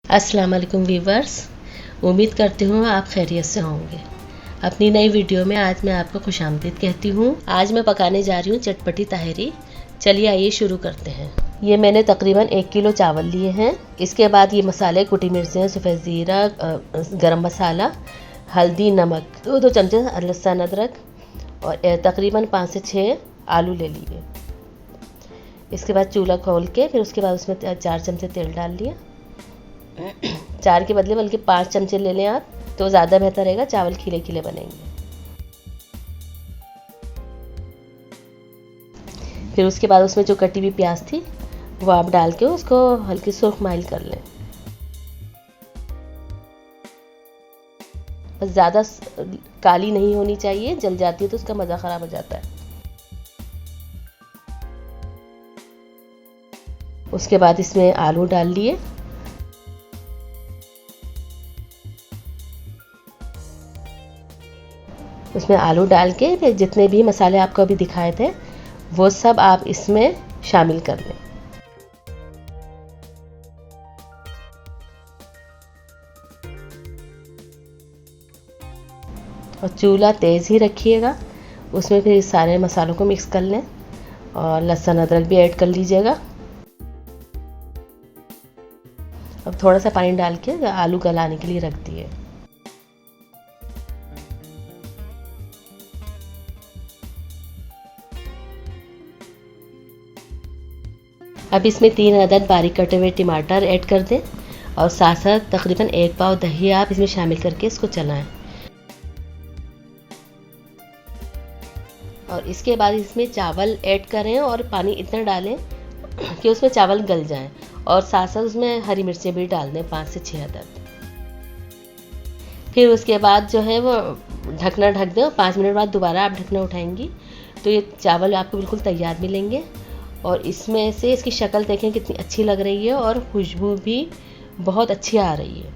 अस्सलाम वालेकुम व्यूवर्स, उम्मीद करती हूँ आप खैरियत से होंगे। अपनी नई वीडियो में आज मैं आपको खुशामदीद कहती हूँ। आज मैं पकाने जा रही हूँ चटपटी ताहरी। चलिए आइए शुरू करते हैं। ये मैंने तकरीबन 1 किलो चावल लिए हैं। इसके बाद ये मसाले कुटी मिर्चें, सफ़ेद ज़ीरा, गरम मसाला, हल्दी, नमक, 2 चमचे लहसुन अदरक और तकरीबन 5 से 6 आलू ले लिए। इसके बाद चूल्हा खोल के फिर उसके बाद उसमें 4 चमचे तेल डाल लिया। 4 के बदले बल्कि 5 चमचे ले लें आप, तो ज़्यादा बेहतर रहेगा, चावल खिले खिले बनेंगे। फिर उसके बाद उसमें जो कटी हुई प्याज थी वो आप डाल के उसको हल्की सुर्ख माइल कर लें। बस ज़्यादा काली नहीं होनी चाहिए, जल जाती है तो उसका मज़ा ख़राब हो जाता है। उसके बाद इसमें आलू डाल लिए। उसमें आलू डाल के फिर जितने भी मसाले आपको अभी दिखाए थे वो सब आप इसमें शामिल कर लें। और चूल्हा तेज़ ही रखिएगा। उसमें फिर इस सारे मसालों को मिक्स कर लें और लहसुन अदरक भी ऐड कर लीजिएगा। अब थोड़ा सा पानी डाल के आलू गलाने के लिए रख दिए। अब इसमें 3 अदद बारीक कटे हुए टमाटर ऐड कर दें और साथ साथ तकरीबन 1 पाव दही आप इसमें शामिल करके इसको चलाएं। और इसके बाद इसमें चावल ऐड करें और पानी इतना डालें कि उसमें चावल गल जाएं। और साथ साथ उसमें हरी मिर्चें भी डाल दें, 5 से 6 अदद। फिर उसके बाद जो है वो ढकना ढक दें और 5 मिनट बाद दोबारा आप ढकना उठाएंगी तो ये चावल आपको बिल्कुल तैयार मिलेंगे। और इसमें से इसकी शक्ल देखें कितनी अच्छी लग रही है और खुशबू भी बहुत अच्छी आ रही है।